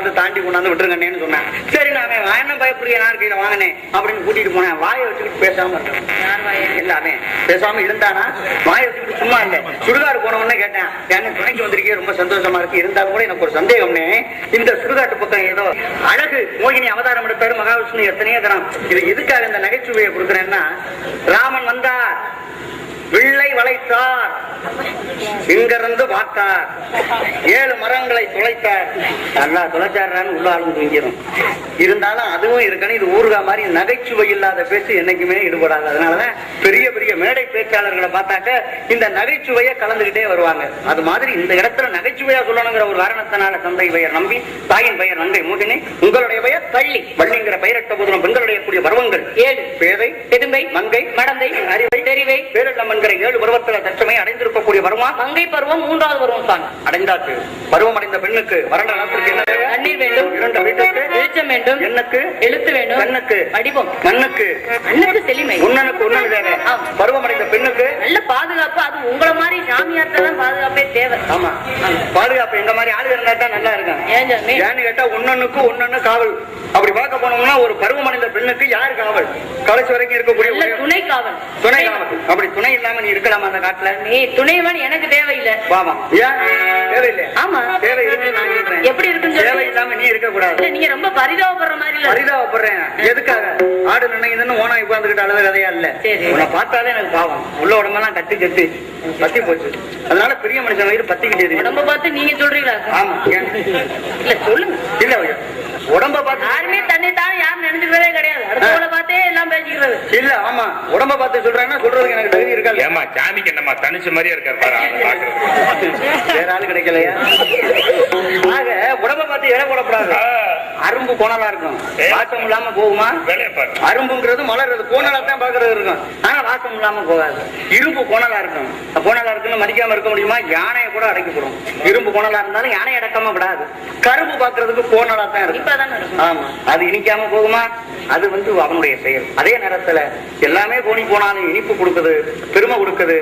வந்து தாண்டி கொண்டாந்து விட்டுருங்கன்னு சொன்னேன். சரி நான் வாங்கின பயப்படிய நான் கையில வாங்கினேன் அப்படின்னு கூட்டிட்டு போனேன். வாயை வச்சுக்கிட்டு பேசாம இருக்கேன். எல்லாமே பேசாம இருந்தானா வாயை வச்சுக்கிட்டு சும்மா இல்ல. சுடுகாடு போனவொன்னு கேட்டேன், எனக்கு துணைக்கு வந்திருக்கே ரொம்ப சந்தோஷமா இருக்கு, இருந்தாலும் கூட எனக்கு ஒரு சந்தேகம்னே, இந்த சுடுகாட்டு பக்கம் ஏதோ அழகு மோகினி அவதாரம் எடுத்தாரு மகாவிஷ்ணு எத்தனையோ தரம். இது எதுக்காக இந்த நகைச்சுவையை கொடுக்குறேன்னா, ராமன் வந்தார், வில்லை வளைத்தார், இங்கிருந்து பார்த்தார், 7 மரங்களை துளைத்தார். நல்லா துளைச்சாரான்னு உள்ள ஆளும் தூங்கிடும். இருந்தாலும் அதுவும் இருக்கணும். இது ஊர்கா மாதிரி நகைச்சுவை இல்லாத பேச்சு என்னைக்குமே ஈடுபடாது. அதனாலதான் பெரிய பெரிய மேடை பேச்சாளர்களை பார்த்தாக்க இந்த நகைச்சுவையை கலந்துகிட்டே வருவாங்க. அது மாதிரி இந்த இடத்துல நகைச்சுவையா சொல்லணுங்கிற ஒரு காரணத்தினால தந்தை பெயர் நம்பி, தாயின் பெயர் நங்கை மோகினி, உங்களுடைய பெயர் தள்ளி வள்ளிங்கிற பெயரட்ட போதும் பெண்களுடைய கூடிய பருவங்கள் 7: பேதை, பெருமை, மங்கை, மடந்தை, அறிவை, தெரிவை, பேரள்ளம் என்கிற 7 பருவத்துல தற்சமயம் அடைந்திருக்கக்கூடிய பருவமா மங்கை பருவம் 3வது பருவம் தான் அடைந்தாச்சு. பருவம் அடைந்த பெண்ணுக்கு வறண்ட நிலத்திற்கு என்ன தேவை? தண்ணீர் வேண்டும். 2 வீட்டுக்கு வெளிச்சம் வேண்டும். எண்ணுக்கு எழுத்து வேண்டும். கண்ணுக்கு வடிவம். மண்ணுக்கு அண்ணுக்கு செழுமை. உன்னனுக்கு உன்னனு தேவை. பருவம் அடைந்த பெண்ணுக்கு நல்ல பாதுகாப்பு. அது உங்களை மாதிரி சாமியார்ட்ட தான் பாதுகாப்பே தேவை. ஆமா, பாதுகாப்பு எங்க மாதிரி ஆளு இருந்தா தான் நல்லா இருக்கும். ஏன்னு கேட்டா ஒன்னொன்னுக்கு ஒன்னொன்னு காவல். அப்படி பார்க்க போனோம்னா ஒரு பருவம் அடைந்த பெண்ணுக்கு யார் காவல்? கடைசி வரைக்கும் இருக்கக்கூடிய துணை காவல். துணை காவல். அப்படி துணை இல்லாம நீ இருக்கலாமா அந்த காட்டுல? நீ துணைவன் எனக்கு தேவையில்லை. வாமா, ஏன் தேவையில்லை? ஆமா, தேவை இருக்கு. நான் இருக்கிறேன். எப்படி இருக்குன்னு தேவை இல்லாம நீ இருக்க கூடாது. நீங்க ரொம்ப பரிதாபப்படுற மாதிரி இல்ல. பரிதாபப்படுறேன் எதுக்காக? ஆடு நினைக்குதுன்னு ஓனா உட்கார்ந்துகிட்டு அழுத கதையா இல்ல. உன்னை பார்த்தாலே எனக்கு பாவம். உள்ள உடம்பெல்லாம் கட்டி கட்டி பத்தி போச்சு. அதனால பெரிய மனுஷன் வயிறு பத்திக்கிட்டே உடம்ப பார்த்து நீங்க சொல்றீங்களா? ஆமா, இல்ல சொல்லுங்க. இல்ல உடம்ப பார்த்து யாருமே தன்னை தான் யாரும் நினைச்சுக்கிறதே கிடையாது. அடுத்தவளை பார்த்தே எல்லாம் பேசிக்கிறது இல்ல. ஆமா, உடம்ப பார்த்து சொல்றாங்கன்னா சொல்றதுக்கு எனக்கு தகுதி இருக்கா? ஏமா சாமிக்கு என்னமா தனிச்சு மாதிரியா இருக்காரு பாரு. வேற ஆளு கிடைக்கலையா? ஆக உடம்ப பார்த்து இடம் போடக்கூடாது. அரும்பு கோணலா இருக்கும், வாசம் இல்லாம போகுமா? அரும்புங்கிறது மலர்றது கோணலா தான் பாக்குறது இருக்கும், ஆனா வாசம் இல்லாம போகாது. இரும்பு கோணலா இருக்கும். கோணலா இருக்குன்னு மதிக்காம இருக்க முடியுமா? யானையை கூட அடைக்கப்படும். இரும்பு கோணலா இருந்தாலும் யானை அடக்காம விடாது. கரும்பு பாக்குறதுக்கு கோணலா தான் இருக்கும். ஆமா, அது இனிக்காம போகுமா? அது அவனுடைய செயல். அதே நேரத்துல எல்லாமே கோணி போனாலும் இனிப்பு கொடுக்குது, பெருமை கொடுக்குது.